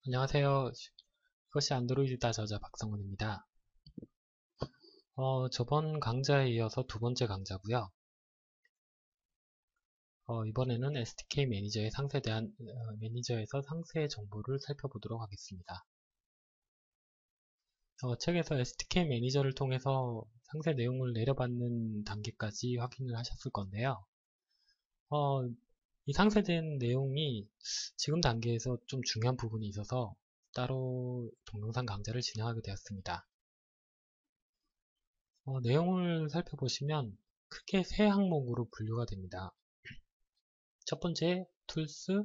안녕하세요. 이것이 안드로이드다 저자 박성훈입니다. 저번 강좌에 이어서 두 번째 강좌고요. 이번에는 SDK 매니저의 상세에 대한 매니저에서 상세 정보를 살펴보도록 하겠습니다. 책에서 SDK 매니저를 통해서 상세 내용을 내려받는 단계까지 확인을 하셨을 건데요. 이 상세된 내용이 지금 단계에서 좀 중요한 부분이 있어서 따로 동영상 강좌를 진행하게 되었습니다. 내용을 살펴보시면 크게 세 항목으로 분류가 됩니다. 첫 번째, 툴스,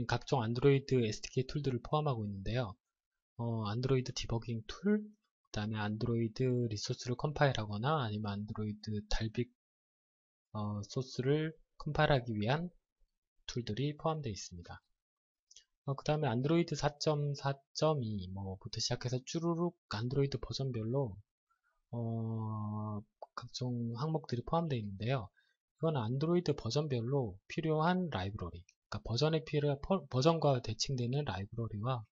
각종 안드로이드 SDK 툴들을 포함하고 있는데요. 안드로이드 디버깅 툴, 그 다음에 안드로이드 리소스를 컴파일하거나 아니면 안드로이드 달빅 소스를 컴파일하기 위한 툴들이 포함되어 있습니다. 그 다음에 안드로이드 4.4.2 부터 시작해서 쭈루룩 안드로이드 버전별로 각종 항목들이 포함되어 있는데요. 이건 안드로이드 버전별로 필요한 라이브러리, 그러니까 버전과 대칭되는 라이브러리와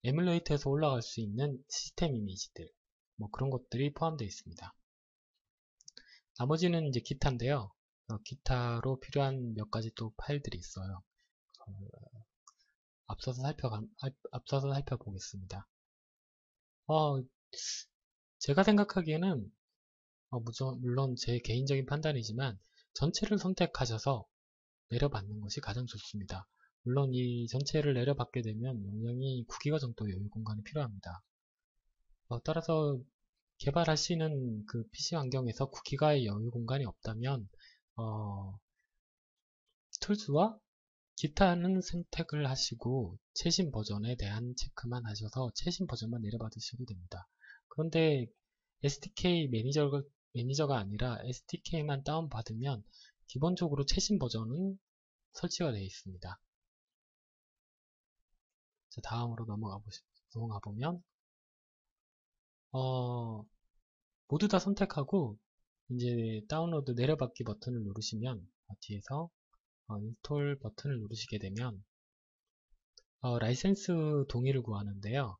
에뮬레이터에서 올라갈 수 있는 시스템 이미지들, 그런 것들이 포함되어 있습니다. 나머지는 이제 기타인데요. 기타로 필요한 몇 가지 또 파일들이 있어요. 앞서서 살펴보겠습니다. 제가 생각하기에는 물론 제 개인적인 판단이지만 전체를 선택하셔서 내려받는 것이 가장 좋습니다. 물론 이 전체를 내려받게 되면 용량이 9기가 정도 여유 공간이 필요합니다. 따라서 개발하시는 그 PC 환경에서 9기가의 여유 공간이 없다면 툴스와 기타는 선택을 하시고 최신 버전에 대한 체크만 하셔서 최신 버전만 내려받으셔도 됩니다. 그런데 SDK 매니저가 아니라 SDK만 다운받으면 기본적으로 최신 버전은 설치가 되어 있습니다. 자, 다음으로 넘어가 보면 모두 다 선택하고 이제 다운로드 내려받기 버튼을 누르시면 뒤에서 인스톨 버튼을 누르시게 되면 라이센스 동의를 구하는데요.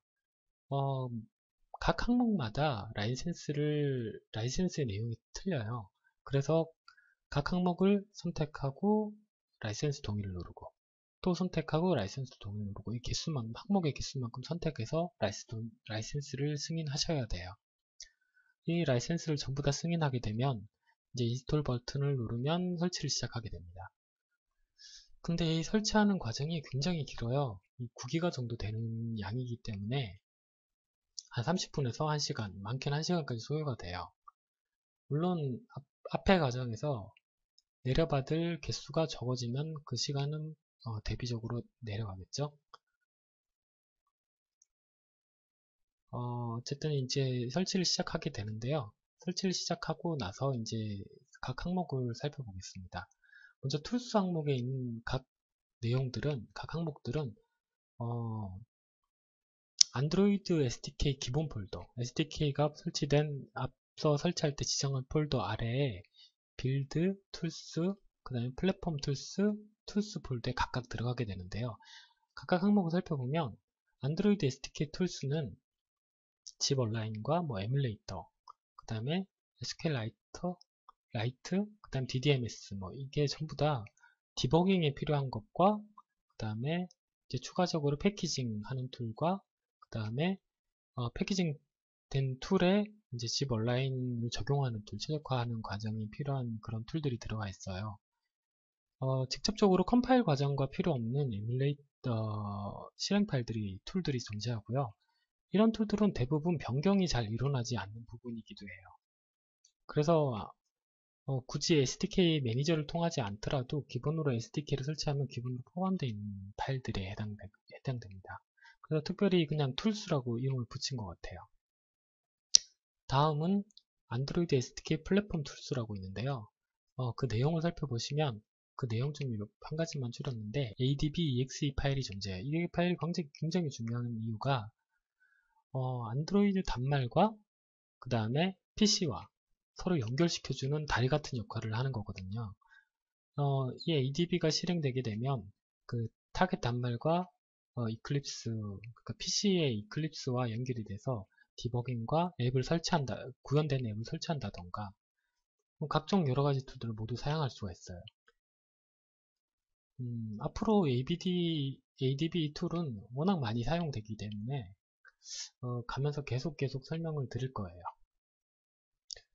각 항목마다 라이센스의 내용이 틀려요. 그래서 각 항목을 선택하고 라이센스 동의를 누르고 또 선택하고 라이센스 동의를 누르고 이 항목의 개수만큼 선택해서 라이센스를 승인하셔야 돼요. 이 라이센스를 전부 다 승인하게 되면 이제 인스톨 버튼을 누르면 설치를 시작하게 됩니다. 근데 이 설치하는 과정이 굉장히 길어요. 9기가 정도 되는 양이기 때문에 한 30분에서 1시간, 많게는 1시간까지 소요가 돼요. 물론 앞에 과정에서 내려받을 개수가 적어지면 그 시간은 대비적으로 내려가겠죠. 어쨌든 이제 설치를 시작하게 되는데요. 설치를 시작하고 나서 이제 각 항목을 살펴보겠습니다. 먼저 툴스 항목에 있는 각 항목들은 안드로이드 SDK 기본 폴더, SDK가 앞서 설치할 때 지정한 폴더 아래에 빌드, 툴스, 그 다음에 플랫폼 툴스 폴더에 각각 들어가게 되는데요. 각각 항목을 살펴보면 안드로이드 SDK 툴스는 집 온라인과 에뮬레이터, 그 다음에 SQL 라이트, 그 다음에 DDMS, 이게 전부 다 디버깅에 필요한 것과 그 다음에 이제 추가적으로 패키징 하는 툴과 그 다음에 패키징 된 툴에 이제 집 온라인을 적용하는 툴, 최적화하는 과정이 필요한 그런 툴들이 들어가 있어요. 직접적으로 컴파일 과정과 필요 없는 에뮬레이터 실행 툴들이 존재하고요. 이런 툴들은 대부분 변경이 잘 일어나지 않는 부분이기도 해요. 그래서 굳이 SDK 매니저를 통하지 않더라도 기본으로 SDK를 설치하면 기본으로 포함되어 있는 파일들에 해당됩니다. 그래서 특별히 그냥 툴스라고 이름을 붙인 것 같아요. 다음은 안드로이드 SDK 플랫폼 툴스라고 있는데요. 그 내용을 살펴보시면 그 내용 중 한 가지만 줄였는데 adb.exe 파일이 존재해요. 이 파일이 굉장히 중요한 이유가 안드로이드 단말과 그 다음에 PC와 서로 연결시켜주는 다리 같은 역할을 하는 거거든요. 이 ADB가 실행되게 되면 그 타겟 단말과 이클립스, 그러니까 PC의 이클립스와 연결이 돼서 디버깅과 앱을 설치한다, 구현된 앱을 설치한다던가 각종 여러가지 툴들을 모두 사용할 수가 있어요. 앞으로 ADB 툴은 워낙 많이 사용되기 때문에 가면서 계속 설명을 드릴 거예요.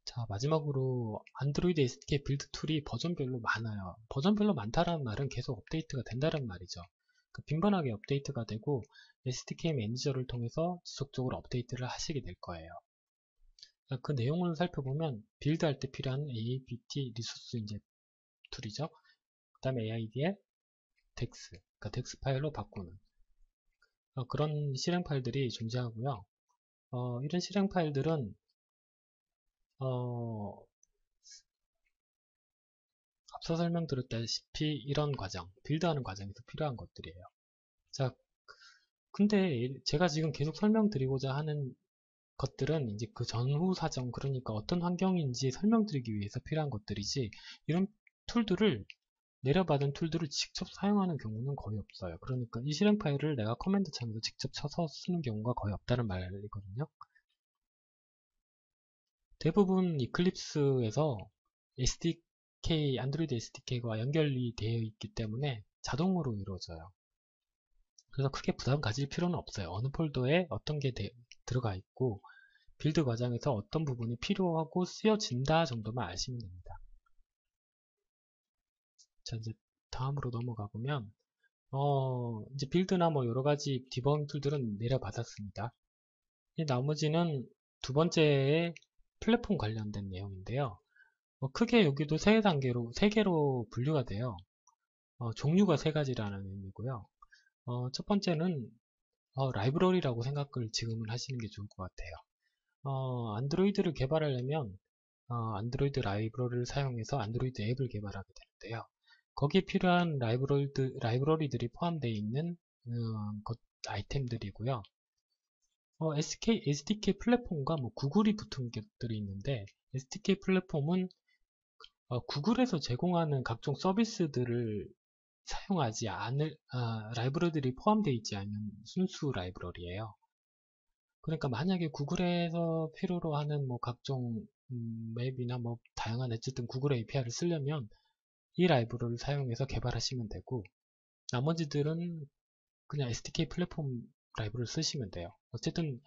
자, 마지막으로 안드로이드 SDK 빌드 툴이 버전별로 많아요. 버전별로 많다라는 말은 계속 업데이트가 된다는 말이죠. 빈번하게 업데이트가 되고 SDK 매니저를 통해서 지속적으로 업데이트를 하시게 될 거예요. 그 내용을 살펴보면 빌드할 때 필요한 apt 리소스 이제 툴이죠. 그 다음에 AID의 DEX, 그러니까 DEX 파일로 바꾸는 그런 실행 파일들이 존재하고요. 이런 실행 파일들은 앞서 설명드렸다시피 이런 과정, 빌드하는 과정에서 필요한 것들이에요. 자, 근데 제가 지금 계속 설명드리고자 하는 것들은 이제 그 전후 사정, 그러니까 어떤 환경인지 설명드리기 위해서 필요한 것들이지, 이런 툴들을 내려받은 툴들을 직접 사용하는 경우는 거의 없어요. 그러니까 이 실행 파일을 내가 커맨드 창에서 직접 쳐서 쓰는 경우가 거의 없다는 말이거든요. 대부분 이클립스에서 안드로이드 SDK와 연결이 되어 있기 때문에 자동으로 이루어져요. 그래서 크게 부담 가질 필요는 없어요. 어느 폴더에 어떤 게 들어가 있고 빌드 과정에서 어떤 부분이 필요하고 쓰여진다 정도만 아시면 됩니다. 자, 이제 다음으로 넘어가 보면 이제 빌드나 뭐 여러가지 디버깅 툴들은 내려받았습니다. 나머지는 두 번째에 플랫폼 관련된 내용인데요. 크게 여기도 세 개로 분류가 돼요. 종류가 세 가지라는 의미고요. 첫 번째는 라이브러리라고 생각을 지금은 하시는 게 좋을 것 같아요. 안드로이드를 개발하려면 안드로이드 라이브러리를 사용해서 안드로이드 앱을 개발하게 되는데요. 거기에 필요한 라이브러리들이 포함되어 있는 아이템들이고요. SDK 플랫폼과 뭐 구글이 붙은 것들이 있는데, SDK 플랫폼은 구글에서 제공하는 각종 서비스들을 사용하지 않을 라이브러리들이 포함되어 있지 않은 순수 라이브러리예요. 그러니까 만약에 구글에서 필요로 하는 뭐 각종 맵이나 뭐 다양한 어쨌든 구글 API를 쓰려면 이 라이브러리를 사용해서 개발하시면 되고, 나머지들은 그냥 SDK 플랫폼 라이브러리를 쓰시면 돼요. 어쨌든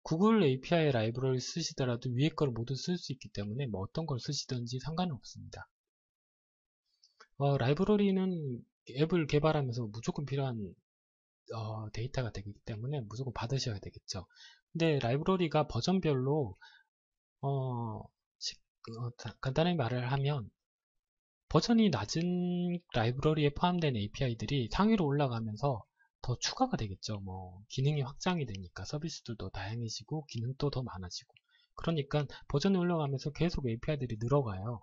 구글 API 라이브러리를 쓰시더라도 위에 걸 모두 쓸 수 있기 때문에 뭐 어떤 걸 쓰시든지 상관은 없습니다. 라이브러리는 앱을 개발하면서 무조건 필요한 데이터가 되기 때문에 무조건 받으셔야 되겠죠. 근데 라이브러리가 버전별로 간단하게 말을 하면 버전이 낮은 라이브러리에 포함된 API들이 상위로 올라가면서 더 추가가 되겠죠. 뭐 기능이 확장이 되니까 서비스들도 다양해지고 기능도 더 많아지고, 그러니까 버전이 올라가면서 계속 API들이 늘어가요.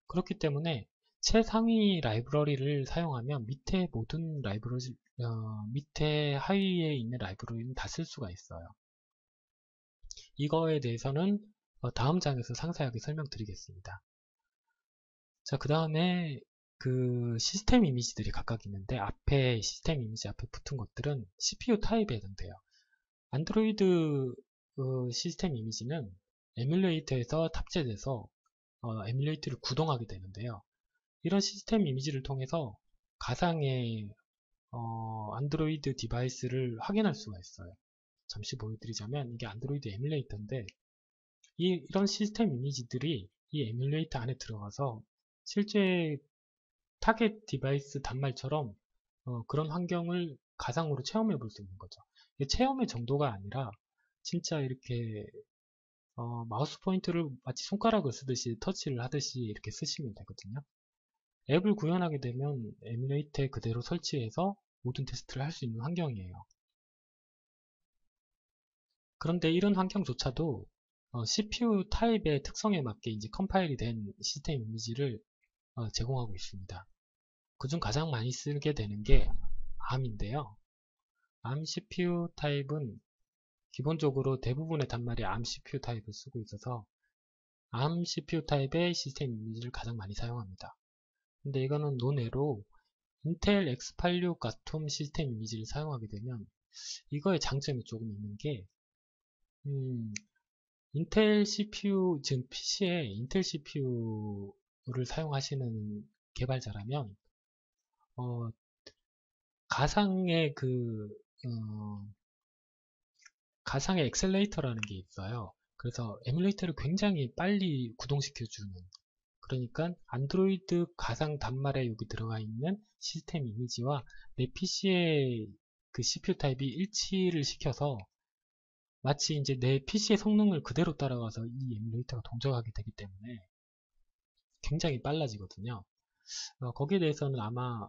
그렇기 때문에 최상위 라이브러리를 사용하면 밑에 모든 라이브러리 밑에 하위에 있는 라이브러리는 다 쓸 수가 있어요. 이거에 대해서는 다음 장에서 상세하게 설명드리겠습니다. 자, 그 다음에 그 시스템 이미지들이 각각 있는데, 앞에 시스템 이미지 앞에 붙은 것들은 CPU 타입에 해당돼요. 안드로이드 시스템 이미지는 에뮬레이터에서 탑재돼서 에뮬레이터를 구동하게 되는데요. 이런 시스템 이미지를 통해서 가상의 안드로이드 디바이스를 확인할 수가 있어요. 잠시 보여드리자면 이게 안드로이드 에뮬레이터인데, 이런 시스템 이미지들이 이 에뮬레이터 안에 들어가서 실제 타겟 디바이스 단말처럼 그런 환경을 가상으로 체험해 볼 수 있는 거죠. 이게 체험의 정도가 아니라 진짜 이렇게 마우스 포인터를 마치 손가락을 쓰듯이 터치를 하듯이 이렇게 쓰시면 되거든요. 앱을 구현하게 되면 에뮬레이터에 그대로 설치해서 모든 테스트를 할 수 있는 환경이에요. 그런데 이런 환경조차도 CPU 타입의 특성에 맞게 이제 컴파일이 된 시스템 이미지를 제공하고 있습니다. 그중 가장 많이 쓰게 되는 게 ARM인데요. ARM CPU 타입은 기본적으로 대부분의 단말이 ARM CPU 타입을 쓰고 있어서 ARM CPU 타입의 시스템 이미지를 가장 많이 사용합니다. 근데 이거는 논외로 인텔 X86 아톰 시스템 이미지를 사용하게 되면 이거의 장점이 조금 있는 게 인텔 CPU, 지금 PC에 인텔 CPU를 사용하시는 개발자라면 가상의 가상의 엑셀레이터라는 게 있어요. 그래서 에뮬레이터를 굉장히 빨리 구동시켜주는, 그러니까 안드로이드 가상 단말에 여기 들어가 있는 시스템 이미지와 내 PC의 그 CPU 타입이 일치를 시켜서 마치 이제 내 PC의 성능을 그대로 따라가서 이 에뮬레이터가 동작하게 되기 때문에 굉장히 빨라지거든요. 거기에 대해서는 아마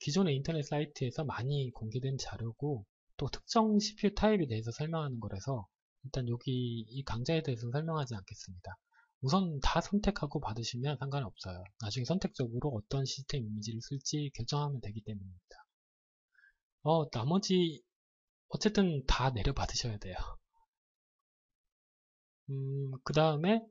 기존의 인터넷 사이트에서 많이 공개된 자료고, 또 특정 CPU 타입에 대해서 설명하는 거라서 일단 여기 이 강좌에 대해서는 설명하지 않겠습니다. 우선 다 선택하고 받으시면 상관은 없어요. 나중에 선택적으로 어떤 시스템 이미지를 쓸지 결정하면 되기 때문입니다. 나머지 어쨌든 다 내려 받으셔야 돼요. 그 다음에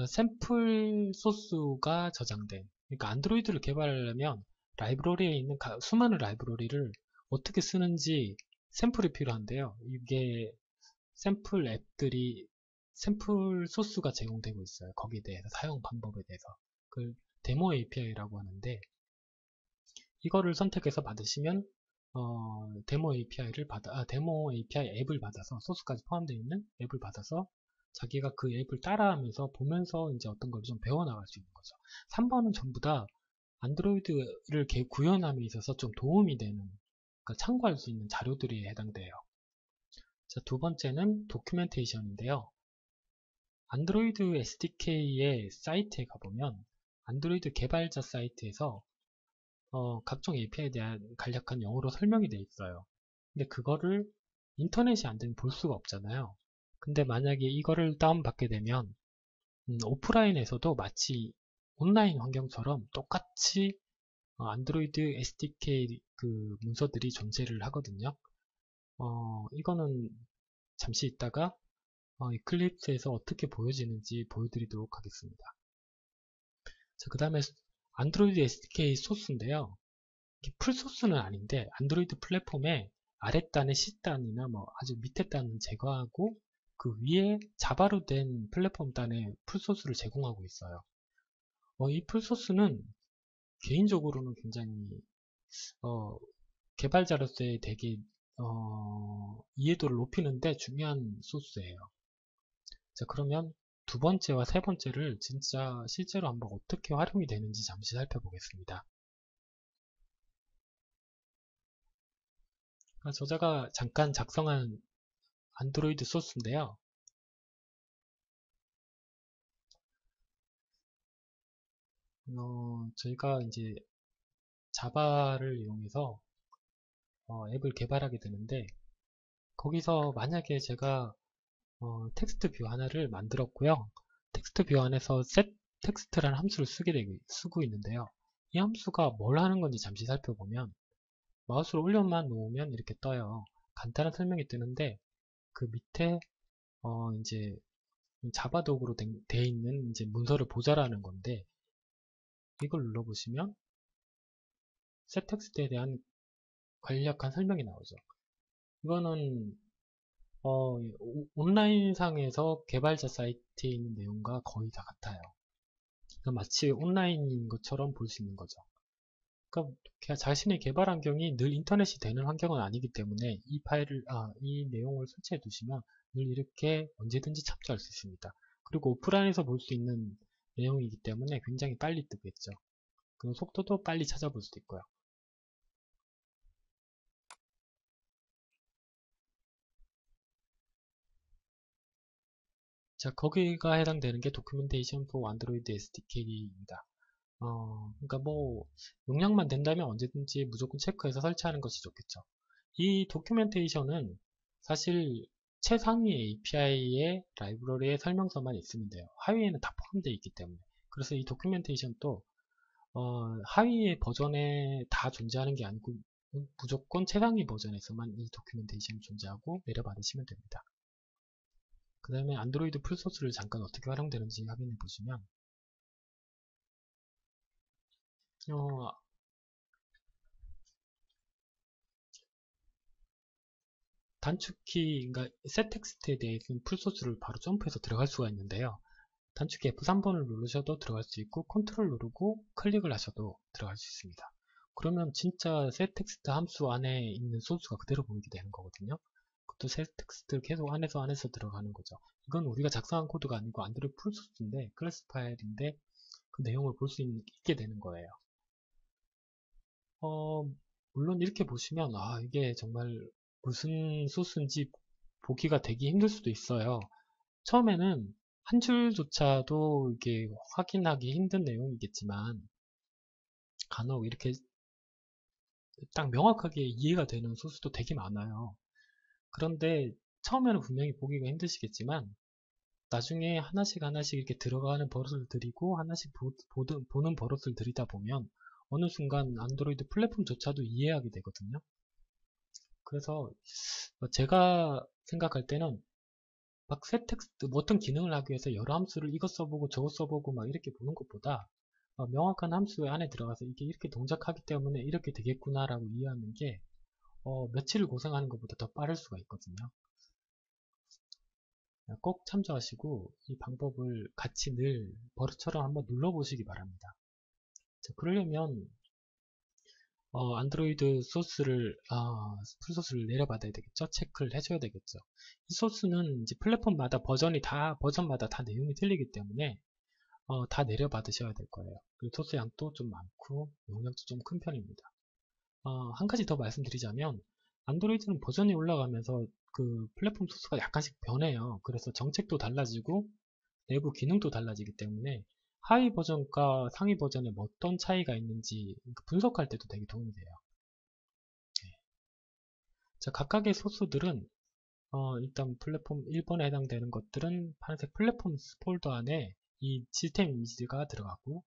샘플 소스가 저장된, 그러니까 안드로이드를 개발하려면 라이브러리에 있는 수많은 라이브러리를 어떻게 쓰는지 샘플이 필요한데요. 이게 샘플 앱들이 샘플 소스가 제공되고 있어요. 거기에 대해서 사용 방법에 대해서 그걸 데모 API라고 하는데, 이거를 선택해서 받으시면 데모 API 앱을 받아서, 소스까지 포함되어 있는 앱을 받아서 자기가 그 앱을 따라하면서 보면서 이제 어떤 걸 좀 배워나갈 수 있는 거죠. 3번은 전부 다 안드로이드를 구현함에 있어서 좀 도움이 되는, 그러니까 참고할 수 있는 자료들이 해당돼요. 자, 두 번째는 도큐멘테이션인데요. 안드로이드 SDK의 사이트에 가보면 안드로이드 개발자 사이트에서 각종 API에 대한 간략한 영어로 설명이 되어 있어요. 근데 그거를 인터넷이 안 되면 볼 수가 없잖아요. 근데 만약에 이거를 다운받게 되면 오프라인에서도 마치 온라인 환경처럼 똑같이 안드로이드 SDK 그 문서들이 존재를 하거든요. 이거는 잠시 있다가 이클립스에서 어떻게 보여지는지 보여드리도록 하겠습니다. 자, 그 다음에 안드로이드 SDK 소스인데요. 풀 소스는 아닌데 안드로이드 플랫폼의 아랫단의 C단이나 뭐 아주 밑에 단은 제거하고 그 위에 자바로 된 플랫폼 단의 풀소스를 제공하고 있어요. 이 풀소스는 개인적으로는 굉장히 개발자로서의 되게 이해도를 높이는데 중요한 소스예요. 자, 그러면 두 번째와 세 번째를 진짜 실제로 한번 어떻게 활용이 되는지 잠시 살펴보겠습니다. 저자가 잠깐 작성한 안드로이드 소스인데요. 저희가 이제 자바를 이용해서 앱을 개발하게 되는데, 거기서 만약에 제가 텍스트 뷰 하나를 만들었고요. 텍스트 뷰 안에서 setText라는 함수를 쓰고 있는데요. 이 함수가 뭘 하는 건지 잠시 살펴보면, 마우스를 올려만 놓으면 이렇게 떠요. 간단한 설명이 뜨는데, 그 밑에 이제 자바 도구로 되어 있는 이제 문서를 보자라는 건데, 이걸 눌러보시면 setText에 대한 간략한 설명이 나오죠. 이거는 온라인상에서 개발자 사이트에 있는 내용과 거의 다 같아요. 그러니까 마치 온라인인 것처럼 볼 수 있는 거죠. 그러니까 자신의 개발 환경이 늘 인터넷이 되는 환경은 아니기 때문에 이 내용을 설치해 두시면 늘 이렇게 언제든지 참조할 수 있습니다. 그리고 오프라인에서 볼 수 있는 내용이기 때문에 굉장히 빨리 뜨겠죠. 그리고 속도도 빨리 찾아볼 수도 있고요. 자, 거기가 해당되는 게 도큐멘테이션 for 안드로이드 SDK입니다. 그러니까 뭐 용량만 된다면 언제든지 무조건 체크해서 설치하는 것이 좋겠죠. 이 도큐멘테이션은 사실 최상위 API의 라이브러리의 설명서만 있으면 돼요. 하위에는 다 포함되어 있기 때문에. 그래서 이 도큐멘테이션도 하위의 버전에 다 존재하는 게 아니고 무조건 최상위 버전에서만 이 도큐멘테이션이 존재하고 내려받으시면 됩니다. 그 다음에 안드로이드 풀소스를 잠깐 어떻게 활용되는지 확인해 보시면 단축키, 그러니까 set 텍스트에 대해서는 풀소스를 바로 점프해서 들어갈 수가 있는데요. 단축키 F3번을 누르셔도 들어갈 수 있고 컨트롤 누르고 클릭을 하셔도 들어갈 수 있습니다. 그러면 진짜 set 텍스트 함수 안에 있는 소스가 그대로 보이게 되는 거거든요. 그것도 set 텍스트 계속 안에서 들어가는 거죠. 이건 우리가 작성한 코드가 아니고 안드로이드 풀소스인데 클래스 파일인데 그 내용을 볼 수 있게 되는 거예요. 물론 이렇게 보시면 이게 정말 무슨 소스인지 보기가 되게 힘들 수도 있어요. 처음에는 한 줄조차도 이게 확인하기 힘든 내용이겠지만 간혹 이렇게 딱 명확하게 이해가 되는 소스도 되게 많아요. 그런데 처음에는 분명히 보기가 힘드시겠지만 나중에 하나씩 이렇게 들어가는 버릇을 들이고 하나씩 보는 버릇을 들이다 보면 어느 순간 안드로이드 플랫폼조차도 이해하게 되거든요. 그래서 제가 생각할 때는 막 새 텍스트, 어떤 기능을 하기 위해서 여러 함수를 이것 써보고 저것 써보고 막 이렇게 보는 것보다 명확한 함수 안에 들어가서 이게 이렇게 동작하기 때문에 이렇게 되겠구나 라고 이해하는 게 며칠을 고생하는 것보다 더 빠를 수가 있거든요. 꼭 참조하시고 이 방법을 같이 늘 버릇처럼 한번 눌러보시기 바랍니다. 자, 그러려면 안드로이드 소스를 풀소스를 내려받아야 되겠죠. 체크를 해줘야 되겠죠. 이 소스는 이제 플랫폼마다 버전마다 다 내용이 틀리기 때문에 다 내려받으셔야 될 거예요. 그리고 소스 양도 좀 많고 용량도 좀 큰 편입니다. 한 가지 더 말씀드리자면 안드로이드는 버전이 올라가면서 그 플랫폼 소스가 약간씩 변해요. 그래서 정책도 달라지고 내부 기능도 달라지기 때문에 하위 버전과 상위 버전에 어떤 차이가 있는지 분석할 때도 되게 도움이 돼요. 자, 각각의 소스들은 일단 플랫폼 1번에 해당되는 것들은 파란색 플랫폼 폴더 안에 이 시스템 이미지가 들어가고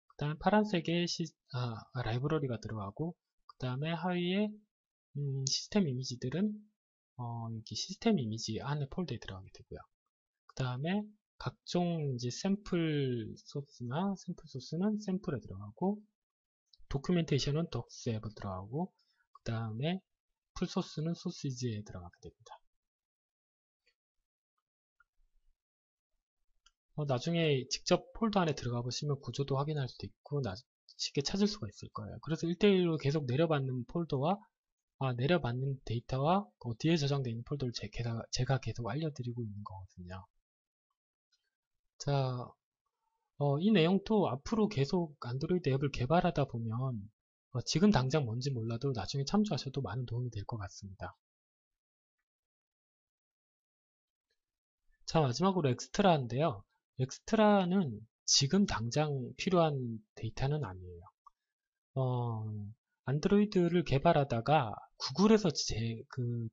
그 다음에 파란색의 라이브러리가 들어가고 그 다음에 하위에 시스템 이미지들은 여기 시스템 이미지 안에 폴더에 들어가게 되고요. 그 다음에 각종 이제 샘플 소스는 샘플에 들어가고 도큐멘테이션은 덕스에 들어가고 그 다음에 풀소스는 소시지에 들어가게 됩니다. 나중에 직접 폴더 안에 들어가 보시면 구조도 확인할 수도 있고 쉽게 찾을 수가 있을 거예요. 그래서 1대1로 계속 내려받는 폴더와 내려받는 데이터와 어디에 저장되어 있는 폴더를 제가 계속 알려드리고 있는 거거든요. 자, 이 내용도 앞으로 계속 안드로이드 앱을 개발하다 보면 지금 당장 뭔지 몰라도 나중에 참조하셔도 많은 도움이 될 것 같습니다. 자, 마지막으로 엑스트라인데요. 엑스트라는 지금 당장 필요한 데이터는 아니에요. 안드로이드를 개발하다가 구글에서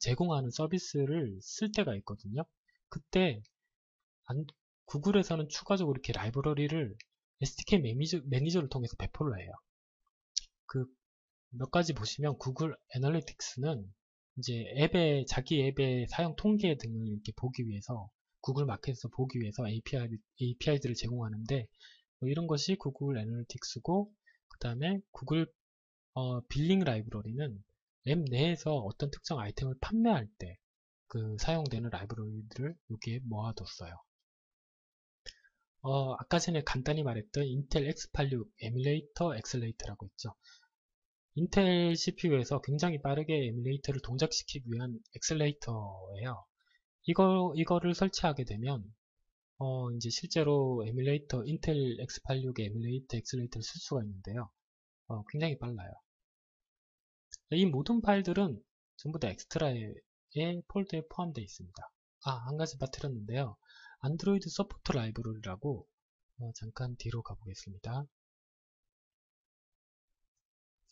제공하는 서비스를 쓸 때가 있거든요. 그때 구글에서는 추가적으로 이렇게 라이브러리를 SDK 매니저를 통해서 배포를 해요. 몇 가지 보시면 구글 애널리틱스는 이제 자기 앱의 사용 통계 등을 이렇게 보기 위해서 구글 마켓에서 보기 위해서 API들을 제공하는데 이런 것이 구글 애널리틱스고 그 다음에 구글 빌링 라이브러리는 앱 내에서 어떤 특정 아이템을 판매할 때 사용되는 라이브러리들을 여기에 모아뒀어요. 아까 전에 간단히 말했던 인텔 X86 에뮬레이터 엑셀레이터라고 있죠. 인텔 CPU에서 굉장히 빠르게 에뮬레이터를 동작시키기 위한 엑셀레이터예요. 이거를 설치하게 되면 이제 실제로 인텔 X86의 에뮬레이터 엑셀레이터를 쓸 수가 있는데요. 굉장히 빨라요. 이 모든 파일들은 전부 다 엑스트라의 폴더에 포함되어 있습니다. 한 가지 빠뜨렸는데요. 안드로이드 서포트 라이브러리라고 잠깐 뒤로 가보겠습니다.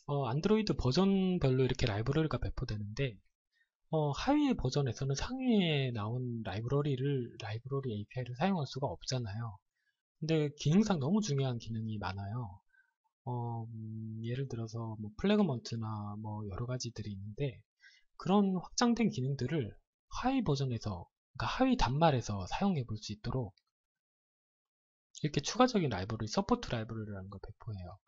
안드로이드 버전별로 이렇게 라이브러리가 배포되는데 하위의 버전에서는 상위에 나온 라이브러리 API를 사용할 수가 없잖아요. 근데 기능상 너무 중요한 기능이 많아요. 예를 들어서 뭐 플래그먼트나 뭐 여러 가지들이 있는데 그런 확장된 기능들을 하위 버전에서, 그러니까 하위 단말에서 사용해 볼 수 있도록 이렇게 추가적인 서포트 라이브러리라는 걸 배포해요.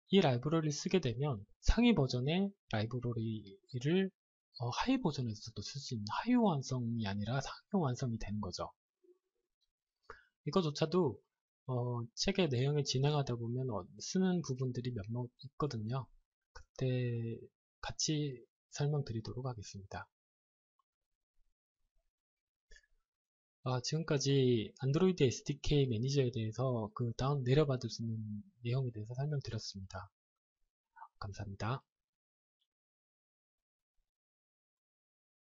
이 라이브러리를 쓰게 되면 상위 버전의 라이브러리를 하이 버전에서도 쓸 수 있는 하위 완성이 아니라 상위 완성이 되는 거죠. 이거조차도 책의 내용을 진행하다 보면 쓰는 부분들이 몇몇 있거든요. 그때 같이 설명드리도록 하겠습니다. 지금까지 안드로이드 SDK 매니저에 대해서 그 다운 내려받을 수 있는 내용에 대해서 설명드렸습니다. 감사합니다.